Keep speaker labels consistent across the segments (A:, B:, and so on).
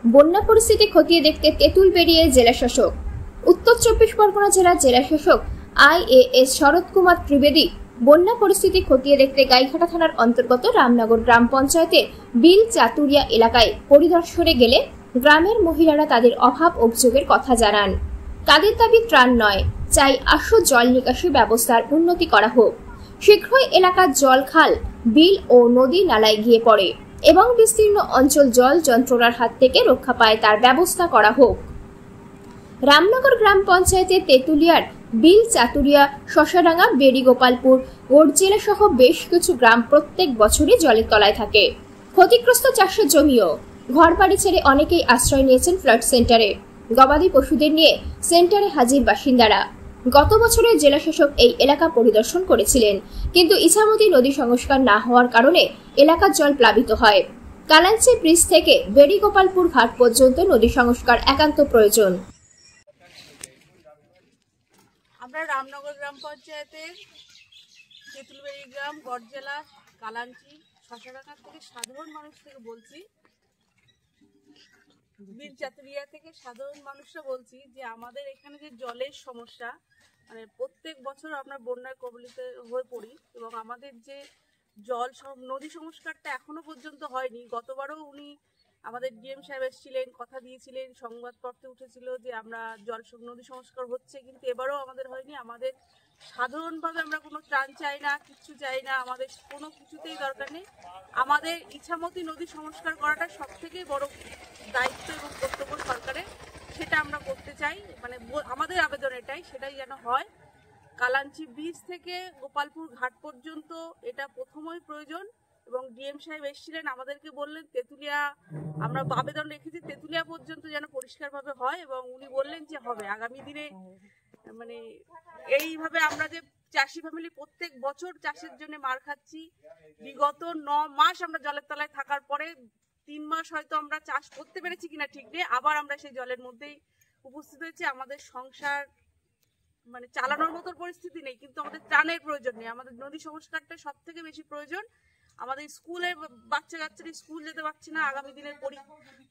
A: বন্যা পরিস্থিতি খতিয়ে দেখতে তেঁতুল বেরিয়ে জেলা শাসক। উত্তর 24 পরগনা জেলার জেলা শাসক IAS শরৎ কুমার ত্রিবেদী বন্যা পরিস্থিতি খতিয়ে দেখতে গাইঘাটা থানার অন্তর্গত রামনগর গ্রাম পঞ্চায়েতের বিল চাতুরিয়া এলাকায় পরিদর্শনে গেলে গ্রামের মহিলারা তাদের অভাব অভিযোগের কথা জানান। তাদের দাবি ত্রাণ নয়, চাই আশু জল নিকাশি ব্যবস্থার উন্নতি করা হোক। শীঘ্রই এলাকার জল খাল, বিল ও নদী নালায় গিয়ে পড়ে এবং বিস্তীর্ণ অঞ্চল জল যন্ত্রণার হাত থেকে রক্ষা পায় তার ব্যবস্থা করা হোক। রামনগর গ্রাম পঞ্চায়েতের তেঁতুলিয়ার বিল চাতুরিয়া, শশাডাঙ্গা, বেড়িগোপালপুর, গোড়জেলা সহ বেশ কিছু গ্রাম প্রত্যেক বছরই জলের তলায় থাকে। ক্ষতিগ্রস্ত চাষের জমিও। ঘরবাড়ি ছেড়ে অনেকেই আশ্রয় নিয়েছেন ফ্লাড সেন্টারে। গবাদি পশুদের নিয়ে সেন্টারে হাজির বাসিন্দারা। গত বছরে জেলা শাসক এই এলাকা পরিদর্শন করেছিলেন, কিন্তু ইছামতি নদী সংস্কার না হওয়ার কারণে এলাকার জল প্লাবিত হয়। কালাঞ্চি ব্রিজ থেকে বেড়িগোপালপুর ঘাট পর্যন্ত নদী সংস্কার একান্ত প্রয়োজন।
B: আমরা রামনগর গ্রাম পঞ্চায়েতের তেঁতুলবেড়ি গ্রাম, গড়জেলা, কালাঞ্চি, শশাডাঙ্গা থেকে সাধারণ মানুষ থেকে বলছি, বিল চাতুরিয়া থেকে সাধারণ মানুষরা বলছি যে আমাদের এখানে যে জলের সমস্যা, মানে প্রত্যেক বছর আমরা বন্যার কবলিত হয়ে পড়ি এবং আমাদের যে জল নদী সংস্কারটা এখনো পর্যন্ত হয়নি। গতবারও উনি আমাদের ডিএম সাহেব এসেছিলেন, কথা দিয়েছিলেন, সংবাদপত্রে উঠেছিল যে আমরা নদী সংস্কার হচ্ছে, কিন্তু এবারও আমাদের হয়নি। আমাদের সাধারণভাবে আমরা কোনো ত্রাণ চাই না, কিচ্ছু চাই না, আমাদের কোনো কিছুতেই দরকার নেই। আমাদের ইছামতি নদী সংস্কার করাটা সব থেকে বড় দায়িত্ব এবং কর্তব্য সরকারের, সেটা আমরা করতে চাই। মানে আমাদের আবেদন এটাই, সেটাই যেন হয়। কালাঞ্চি ব্রিজ থেকে গোপালপুর ঘাট পর্যন্ত এটা প্রথমই প্রয়োজন এবং ডিএম সাহেব এসেছিলেন, আমাদেরকে বললেন তেঁতুলিয়া, আমরা আবেদন রেখেছি তেঁতুলিয়া পর্যন্ত যেন পরিষ্কারভাবে হয় এবং উনি বললেন যে হবে আগামী দিনে। মানে এইভাবে আমরা যে চাষি ফ্যামিলি প্রত্যেক বছর চাষের জন্য মার খাচ্ছি। বিগত 9 মাস আমরা জলের তলায় থাকার পরে 3 মাস হয়তো আমরা চাষ করতে পেরেছি কিনা ঠিক নেই, আবার আমরা সেই জলের মধ্যেই উপস্থিত হয়েছি। আমাদের সংসার মানে চালানোর মতো পরিস্থিতি নেই, কিন্তু আমাদের ত্রাণের প্রয়োজন নেই। আমাদের নদী সংস্কারটা সব থেকে বেশি প্রয়োজন। আমাদের স্কুলের বাচ্চারা স্কুল যেতে পারছে না, আগামী দিনের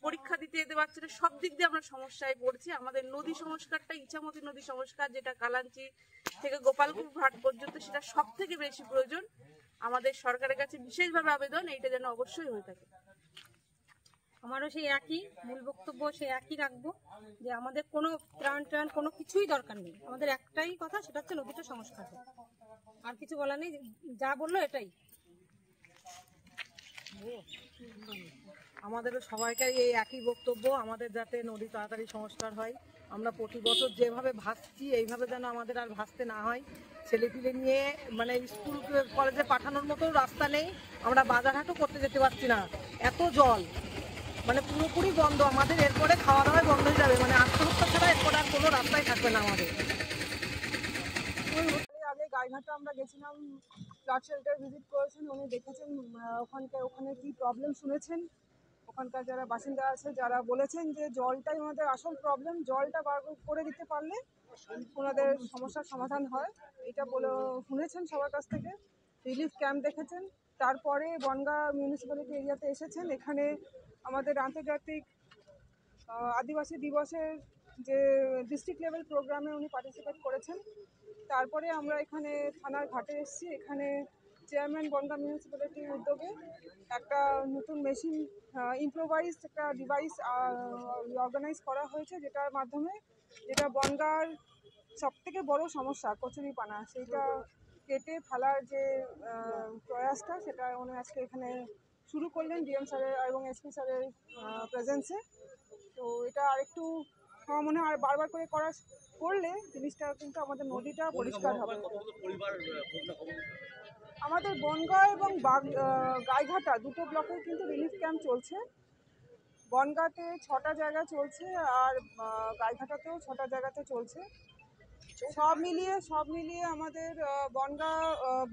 B: পরীক্ষা দিতে যেতে পারছে না, সব দিক দিয়ে আমরা সমস্যায় পড়ছি। আমাদের নদী সংস্কারটা, ইছামতি নদী সংস্কার, যেটা কালাঞ্চি থেকে গোপালপুর ঘাট পর্যন্ত, সেটা সব থেকে বেশি প্রয়োজন। আমাদের সরকারের কাছে বিশেষভাবে আবেদন, এইটা যেন অবশ্যই হয়ে থাকে।
C: আমারও সেই একই মূল বক্তব্য, সেই একই রাখবো যে আমাদের কোনো ত্রাণ কোনো কিছুই দরকার নেই। আমাদের একটাই কথা, সেটা হচ্ছে নদীটা সংস্কার হোক, আর কিছু বলা নেই। যা বললো এটাই।
D: আমাদেরও সবাইকার এই একই বক্তব্য, আমাদের যাতে নদী তাড়াতাড়ি সংস্কার হয়। আমরা প্রতি বছর যেভাবে ভাসছি এইভাবে যেন আমাদের আর ভাসতে না হয়। ছেলেপিলে নিয়ে মানে স্কুল কলেজে পাঠানোর মতো রাস্তা নেই, আমরা বাজারহাটও করতে যেতে পারছি না, এত জল। মানে পুরোপুরি বন্ধ আমাদের, এরপরে খাওয়া দাওয়াই বন্ধ হয়ে যাবে। মানে আত্মহত্যা ছাড়া এরপরে আর কোনো রাস্তাই থাকবে না আমাদের।
E: আগে গাইঘাটা আমরা গেছিলাম, ফ্লাড শেল্টার ভিজিট করেছেন, উনি দেখেছেন ওখানে কি প্রবলেম শুনেছেন। ওখানকার যারা বাসিন্দা আছে যারা বলেছেন যে জলটাই ওনাদের আসল প্রবলেম, জলটা বার করে দিতে পারলে ওনাদের সমস্যার সমাধান হয়, এটা বলে শুনেছেন সবার কাছ থেকে। রিলিফ ক্যাম্প দেখেছেন, তারপরে বনগাঁ মিউনিসিপ্যালিটি এরিয়াতে এসেছেন। এখানে আমাদের আন্তর্জাতিক আদিবাসী দিবসের যে ডিস্ট্রিক্ট লেভেল প্রোগ্রামে উনি পার্টিসিপেট করেছেন। তারপরে আমরা এখানে থানার ঘাটে এসেছি। এখানে চেয়ারম্যান বনগাঁ মিউনিসিপ্যালিটির উদ্যোগে একটা নতুন মেশিন, ইম্প্রোভাইজড একটা ডিভাইস অর্গানাইজ করা হয়েছে, যেটার মাধ্যমে যেটা বনগাঁর সবথেকে বড় সমস্যা কচুরিপানা, সেইটা কেটে ফেলার যে প্রয়াসটা, সেটা উনি আজকে এখানে শুরু করলেন ডিএম স্যারের এবং এসপি স্যারের প্রেজেন্সে। তো এটা আরেকটু আমার মনে হয় বারবার করে করলে জিনিসটা কিন্তু আমাদের নদীটা পরিষ্কার হবে। আমাদের বনগাঁ এবং গাইঘাটা দুটো ব্লকের কিন্তু রিলিফ ক্যাম্প চলছে। বনগাঁতে 6টা জায়গা চলছে আর গাইঘাটাতেও 6টা জায়গাতে চলছে। সব মিলিয়ে আমাদের বনগাঁ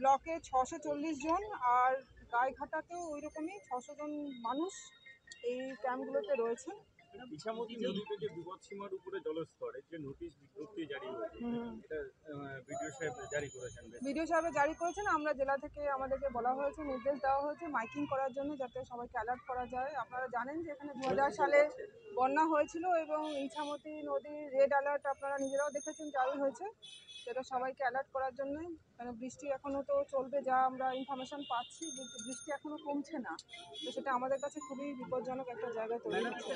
E: ব্লকে 640 জন আর গাইঘাটাতেও ওই রকমই 600 জন মানুষ এই ক্যাম্পগুলোতে রয়েছে।
F: ইছামতি নদী থেকে বিপদসীমার উপরে জলস্তরের যে নোটিশ বিজ্ঞপ্তি জারি হয়েছে, এটা বিডিও সাহেব জারি করেছেন। আমরা জেলা থেকে আমাদেরকে বলা হয়েছে, নির্দেশ দেওয়া হয়েছে মাইকিং করার জন্য, যাতে সবাইকে অ্যালার্ট করা যায়। আপনারা জানেন যে এখানে
E: বন্যা হয়েছিল এবং ইছামতি নদী রেড অ্যালার্ট আপনারা নিজেরাও দেখেছেন জারি হয়েছে, সেটা সবাইকে অ্যালার্ট করার জন্যই। কারণ বৃষ্টি এখনও তো চলবে, যা আমরা ইনফরমেশন পাচ্ছি, কিন্তু বৃষ্টি এখনও কমছে না, তো সেটা আমাদের কাছে খুবই বিপজ্জনক একটা জায়গায় তৈরি হচ্ছে।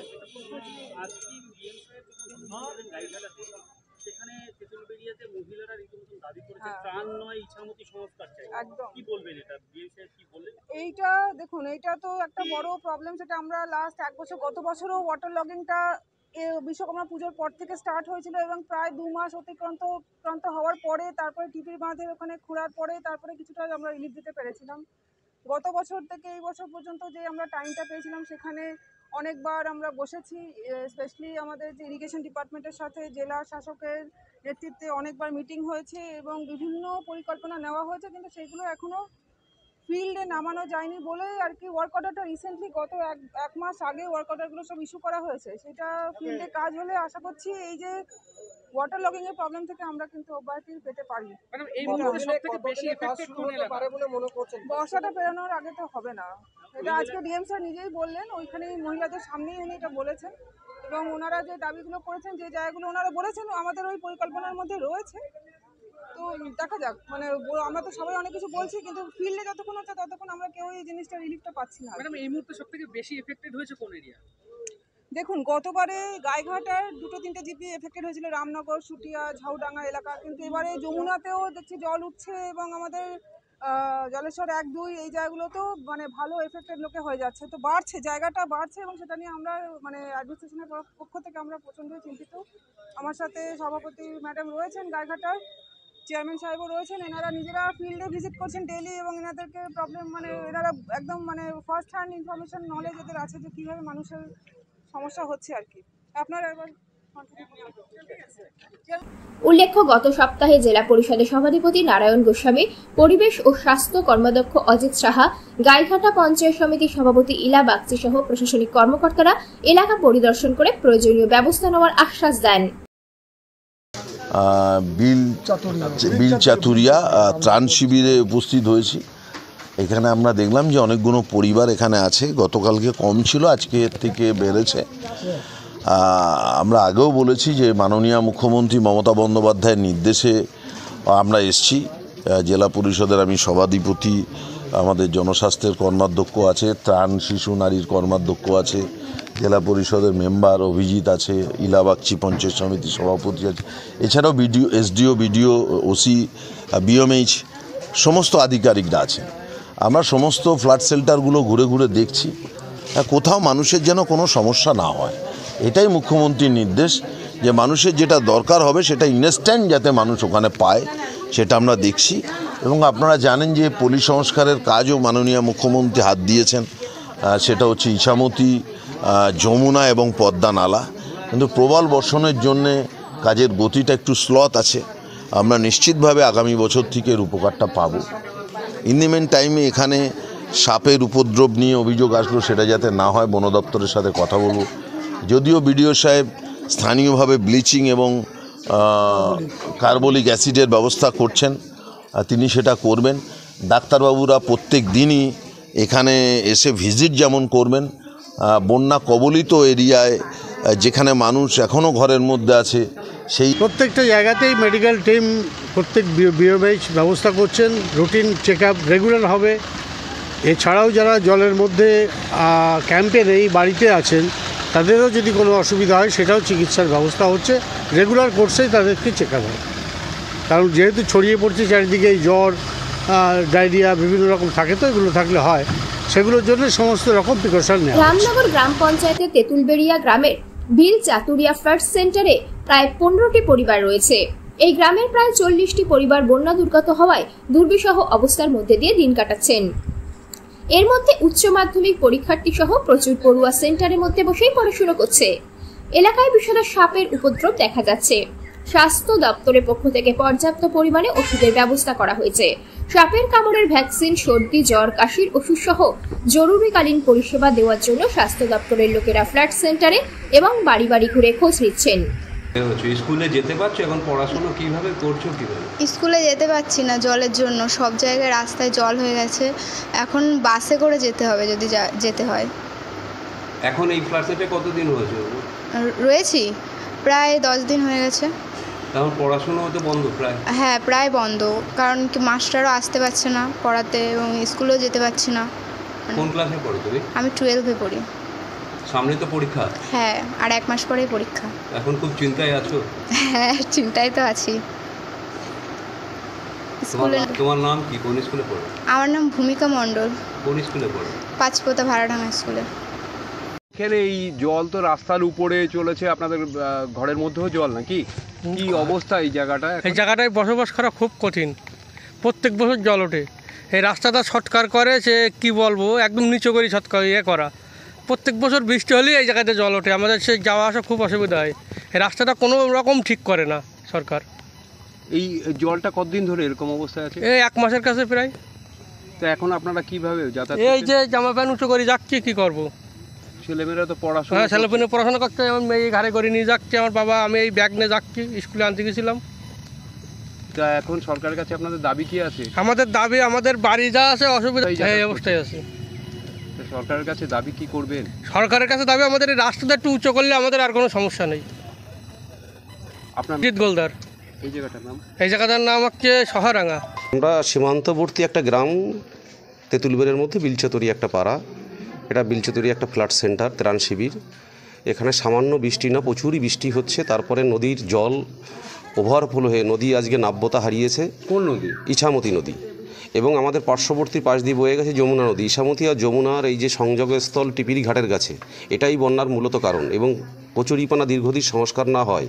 F: সেখানে তেঁতুলবেড়িয়াতে মহিলারা রীতিমতো দাবি করেছে ত্রাণ নয় ইছামতি সংস্কার চাই।
E: একদম।
F: কি বলবেন এটা, বিএম সাহেব কি বললেন?
E: এইটা দেখুন, এইটা তো একটা বড় প্রবলেম, সেটা আমরা লাস্ট 1 বছর, গত বছরও ওয়াটার লগিংটা বিশ্বকর্মা পুজোর পর থেকে স্টার্ট হয়েছিল এবং প্রায় 2 মাস অতিক্রান্ত হওয়ার পরে তারপরে টিপির বাঁধের ওখানে খোঁড়ার পরে তারপরে কিছুটা আমরা রিলিফ দিতে পেরেছিলাম। গত বছর থেকে এই বছর পর্যন্ত যে আমরা টাইমটা পেয়েছিলাম, সেখানে অনেকবার আমরা বসেছি, স্পেশালি আমাদের যে ইরিগেশন ডিপার্টমেন্টের সাথে জেলা শাসকের নেতৃত্বে অনেকবার মিটিং হয়েছে এবং বিভিন্ন পরিকল্পনা নেওয়া হয়েছে, কিন্তু সেগুলো এখনও ফিল্ডে নামানো যায়নি বলে আর কি। ওয়ার্ক অর্ডারটা রিসেন্টলি গত এক মাস আগে ওয়ার্ক অর্ডারগুলো সব ইস্যু করা হয়েছে, সেটা ফিল্ডে কাজ হলে আশা করছি এই যে ওয়াটার লগিং এর প্রবলেম থেকে আমরা কিন্তু অব্যাহতি পেতে পারি। বর্ষাটা পেরানোর আগে তো হবে না, এটা আজকে ডিএম স্যার নিজেই বললেন, ওইখানে মহিলাদের সামনেই উনি এটা বলেছেন এবং ওনারা যে দাবিগুলো করেছেন, যে জায়গাগুলো ওনারা বলেছেন আমাদের ওই পরিকল্পনার মধ্যে রয়েছে। তো দেখা যাক, মানে আমরা তো সবাই অনেক কিছু বলছি, কিন্তু ফিল্ডে যতক্ষণ হচ্ছে ততক্ষণ আমরা কেউ এই জিনিসটা রিলিফটা পাচ্ছি না।
G: ম্যাডাম, এই মুহূর্তে সবথেকে বেশি এফেক্টেড হয়েছে কোন এরিয়া?
E: দেখুন, গতবারে গাইঘাটার 2-3টে জিপি এফেক্টেড হয়েছিল, রামনগর, সুটিয়া, ঝাউডাঙ্গা এলাকা, কিন্তু এবারে যমুনাতেও দেখছি জল উঠছে এবং আমাদের জলেশ্বর 1-2 এই জায়গাগুলোতেও মানে ভালো এফেক্টেড লোকে হয়ে যাচ্ছে। তো বাড়ছে, জায়গাটা বাড়ছে এবং সেটা নিয়ে আমরা মানে অ্যাডমিনিস্ট্রেশনের পক্ষ থেকে আমরা প্রচণ্ডই চিন্তিত। আমার সাথে সভাপতি ম্যাডাম রয়েছেন, গাইঘাটার চেয়ারম্যান সাহেবও রয়েছেন, এনারা নিজেরা ফিল্ডে ভিজিট করছেন ডেইলি এবং এনাদেরকে প্রবলেম মানে এনারা একদম মানে ফার্স্ট হ্যান্ড ইনফরমেশন নলেজ এদের আছে যে কীভাবে মানুষের সমস্যা হচ্ছে আর কি। আপনারা এবার
A: উল্লেখ্য, গত সপ্তাহে জেলা পরিষদের সভাধিপতি নারায়ণ গোস্বামী, পরিবেশ ও স্বাস্থ্য কর্মাধ্যক্ষ অজিত সাহা, গাইঘাটা পঞ্চায়েত সমিতির সভাপতি ইলা বাগচি সহ প্রশাসনিক কর্মকর্তারা এলাকা পরিদর্শন করে প্রয়োজনীয় ব্যবস্থা নেওয়ার আশ্বাস দেন।
H: বিল চাতুরিয়া ত্রাণ শিবিরে উপস্থিত হয়েছি। এখানে আমরা দেখলাম যে অনেকগুলো পরিবার এখানে আছে, গতকালকে কম ছিল, আজকে এর থেকে বেড়েছে। আমরা আগেও বলেছি যে মাননীয় মুখ্যমন্ত্রী মমতা বন্দ্যোপাধ্যায়ের নির্দেশে আমরা এসছি। জেলা পরিষদের আমি সভাধিপতি, আমাদের জনস্বাস্থ্যের কর্মাধ্যক্ষ আছে, ত্রাণ শিশু নারীর কর্মাধ্যক্ষ আছে, জেলা পরিষদের মেম্বার অভিজিৎ আছে, ইলা বাগচি পঞ্চায়েত সমিতির সভাপতি আছে, এছাড়াও BDO, SDO, BDO, OC, BMH সমস্ত আধিকারিকরা আছেন। আমরা সমস্ত ফ্লাড শেল্টারগুলো ঘুরে ঘুরে দেখছি, কোথাও মানুষের যেন কোনো সমস্যা না হয়, এটাই মুখ্যমন্ত্রীর নির্দেশ, যে মানুষের যেটা দরকার হবে সেটা ইনস্ট্যান্ট যাতে মানুষ ওখানে পায়, সেটা আমরা দেখছি। এবং আপনারা জানেন যে পলি সংস্কারের কাজও মাননীয় মুখ্যমন্ত্রী হাত দিয়েছেন, সেটা হচ্ছে ইছামতি, যমুনা এবং পদ্মা নালা, কিন্তু প্রবল বর্ষণের জন্যে কাজের গতিটা একটু স্লথ আছে। আমরা নিশ্চিতভাবে আগামী বছর থেকে এর উপকারটা পাব। ইন দি মেন টাইমে এখানে সাপের উপদ্রব নিয়ে অভিযোগ আসলো, সেটা যাতে না হয় বন দপ্তরের সাথে কথা বলব। যদিও বিডিও সাহেব স্থানীয়ভাবে ব্লিচিং এবং কার্বলিক অ্যাসিডের ব্যবস্থা করছেন, তিনি সেটা করবেন। ডাক্তারবাবুরা প্রত্যেক দিনই এখানে এসে ভিজিট যেমন করবেন, বন্যা কবলিত এরিয়ায় যেখানে মানুষ এখনও ঘরের মধ্যে আছে সেই
I: প্রত্যেকটা জায়গাতেই মেডিকেল টিম প্রত্যেক বিএমএইচ ব্যবস্থা করছেন, রুটিন চেক আপ রেগুলার হবে। এছাড়াও যারা জলের মধ্যে ক্যাম্পে নেই, বাড়িতে আছেন, তাদেরও যদি কোনো অসুবিধা হয় সেটাও চিকিৎসার ব্যবস্থা হচ্ছে, রেগুলার কোর্সেই তাদেরকে চেক আপ হয়। কারণ যেহেতু ছড়িয়ে পড়ছে চারিদিকে জ্বর, ডায়রিয়া বিভিন্ন রকম থাকে, তো এগুলো থাকলে হয়, সেগুলোর জন্য সমস্ত রকম প্রিকশন নেওয়া।
A: রামনগর গ্রাম পঞ্চায়েতের তেঁতুলবেড়িয়া গ্রামের বিল চাতুরিয়া ফ্লাড সেন্টারে প্রায় 15টি পরিবার রয়েছে। এই গ্রামের প্রায় 40টি পরিবার বন্যা দুর্গত হওয়ায় দুর্বিষহ অবস্থার মধ্যে দিয়ে দিন কাটাচ্ছেন। এর মধ্যে উচ্চ মাধ্যমিক পরীক্ষার্থী সহ প্রচুর পড়ুয়া সেন্টারের মধ্যে বসেই পড়াশোনা করছে। এলাকায় বিষধর সাপের উপদ্রব দেখা যাচ্ছে। স্বাস্থ্য দপ্তরের পক্ষ থেকে পর্যাপ্ত পরিমাণে ওষুধের ব্যবস্থা করা হয়েছে। সাপের কামড়ের ভ্যাকসিন, সর্দি, জ্বর, কাশির ওষুধ সহ জরুরিকালীন পরিষেবা দেওয়ার জন্য স্বাস্থ্য দপ্তরের লোকেরা ফ্ল্যাট সেন্টারে এবং বাড়ি বাড়ি ঘুরে খোঁজ নিচ্ছেন।
J: স্কুলে যেতে পারছো? এখন পড়াশোনা কিভাবে করছো? কিভাবে?
K: স্কুলে যেতে পারছি না জলের জন্য, সব জায়গায় রাস্তায় জল হয়ে গেছে। এখন বাসে করে যেতে হবে যদি যেতে হয়।
J: এখন এই ফ্ল্যাটে কতদিন হয়েছে?
K: রয়েছি প্রায় 10 দিন হয়ে গেছে।
J: তখন পড়াশোনা তো বন্ধ প্রায়?
K: হ্যাঁ, প্রায় বন্ধ, কারণ কি মাস্টারও আসতে পারছে না পড়াতে এবং স্কুলেও যেতে পারছি না।
J: কোন ক্লাসে পড়ো তুমি?
K: আমি 12-এ পড়ি।
J: সামনে তো পরীক্ষা?
K: হ্যাঁ, আর 1 মাস পরেই পরীক্ষা।
J: এখন খুব চিন্তায় আছো?
K: হ্যাঁ, চিন্তায় তো আছি।
J: তোমার নাম কি? কোন স্কুলে পড়ো?
K: আমার নাম ভূমিকা মণ্ডল।
J: কোন স্কুলে পড়ো?
K: পাঁচপোতা ভাড়াডাঙ্গা স্কুলে।
L: এখানে এই জল তো রাস্তার উপরে চলেছে, আপনাদের ঘরের মধ্যেও জল নাকি? কি অবস্থা এই জায়গাটা?
I: এই জায়গাটায় বসবাস করা খুব কঠিন, প্রত্যেক বছর জল ওঠে। এই রাস্তাটা শর্টকাট করে, সে কি বলবো, একদম নিচু করে শর্টকাট করা। প্রত্যেক বছর বৃষ্টি হলেই এই জায়গাতে জল ওঠে, আমাদের সে যাওয়া আসা খুব অসুবিধা হয়। এই রাস্তাটা কোনো রকম ঠিক করে না সরকার।
L: এই জলটা কতদিন ধরে এরকম অবস্থায় আছে?
I: এই 1 মাসের কাছে প্রায়।
L: তো এখন আপনারা কিভাবে যাতায়াত?
I: এই যে জামা প্যান্ট উঁচু করে যাচ্ছি, কি করবো?
L: ছেলেমেয়েরা তো পড়াশোনা।
I: হ্যাঁ, ছেলেমেয়ে পড়াশোনা করতে আমি এই ঘাড়ে করে নিয়ে যাচ্ছি, আমার বাবা, আমি এই ব্যাগ নিয়ে যাচ্ছি, স্কুলে আনতে গেছিলাম।
L: তা এখন সরকারের কাছে আপনাদের দাবি কি আছে?
I: আমাদের দাবি, আমাদের বাড়ি যা আছে অসুবিধা এই অবস্থায় আছে।
L: সরকারের কাছে দাবি কি করবেন?
I: সরকারের কাছে দাবি আমাদের এই রাস্তাটা একটু উঁচু করলে আমাদের আর কোনো সমস্যা নেই।
L: আপনার
I: জিৎ গোলদার।
L: এই জায়গাটার নাম?
I: এই জায়গাটার নাম হচ্ছে শহরাঙ্গা।
M: আমরা সীমান্তবর্তী একটা গ্রাম, তেঁতুলবেড়ের মধ্যে বিলচতুরি একটা পাড়া। এটা বিলচতুরি একটা ফ্লাড সেন্টার, ত্রাণ শিবির। এখানে সামান্য বৃষ্টি না, প্রচুরই বৃষ্টি হচ্ছে। তারপরে নদীর জল ওভারফ্লো হয়ে নদী আজকে নাব্যতা হারিয়েছে।
L: কোন নদী?
M: ইছামতি নদী। এবং আমাদের পার্শ্ববর্তী পাশ দিয়ে বয়ে গেছে যমুনা নদী। ইছামতি আর যমুনার এই যে সংযোগস্থল টিপিরি ঘাটের কাছে, এটাই বন্যার মূলত কারণ। এবং কচুরিপানা দীর্ঘদিন সংস্কার না হয়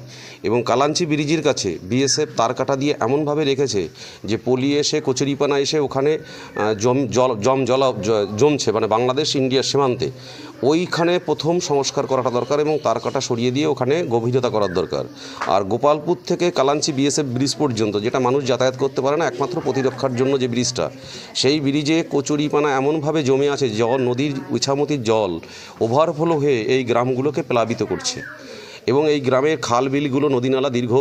M: এবং কালাঞ্চি ব্রিজের কাছে বিএসএফ তার কাটা দিয়ে এমনভাবে রেখেছে যে পলি এসে কচুরিপানা এসে ওখানে জমছে, মানে বাংলাদেশ ইন্ডিয়ার সীমান্তে। ওইখানে প্রথম সংস্কার করাটা দরকার এবং তার কাটা সরিয়ে দিয়ে ওখানে গভীরতা করার দরকার। আর গোপালপুর থেকে কালাঞ্চি বিএসএফ ব্রিজ পর্যন্ত, যেটা মানুষ যাতায়াত করতে পারে না একমাত্র প্রতিরক্ষার জন্য যে ব্রিজটা, সেই ব্রিজে কচুরিপানা এমনভাবে জমে আছে, জল নদীর ইছামতির জল ওভারফ্লো হয়ে এই গ্রামগুলোকে প্লাবিত করছে। এবং এই গ্রামের খাল বিলগুলো, নদীনালা দীর্ঘ,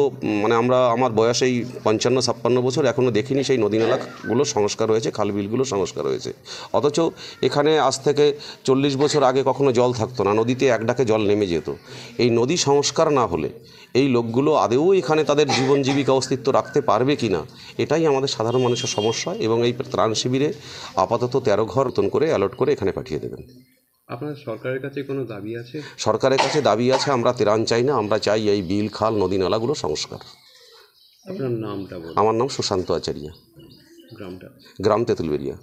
M: মানে আমার বয়স এই 55-56 বছর, এখনও দেখিনি সেই নদীনালাগুলো সংস্কার হয়েছে, খাল বিলগুলো সংস্কার হয়েছে। অথচ এখানে আজ থেকে 40 বছর আগে কখনো জল থাকতো না, নদীতে এক ডাকে জল নেমে যেত। এই নদী সংস্কার না হলে এই লোকগুলো আদৌ এখানে তাদের জীবন জীবিকা অস্তিত্ব রাখতে পারবে কি না, এটাই আমাদের সাধারণ মানুষের সমস্যা। এবং এই ত্রাণ শিবিরে আপাতত 13 ঘর নতুন করে অ্যালট করে এখানে পাঠিয়ে দেবেন।
J: আপনার সরকারের কাছে কোনো দাবি আছে?
M: সরকারের কাছে দাবি আছে, আমরা ত্রাণ চাই না, আমরা চাই এই বিল, খাল, নদী নালাগুলো সংস্কার।
J: আপনার নামটা বলুন।
M: আমার নাম সুশান্ত আচার্য।
J: গ্রামটা?
M: গ্রাম তেঁতুলবেড়িয়া।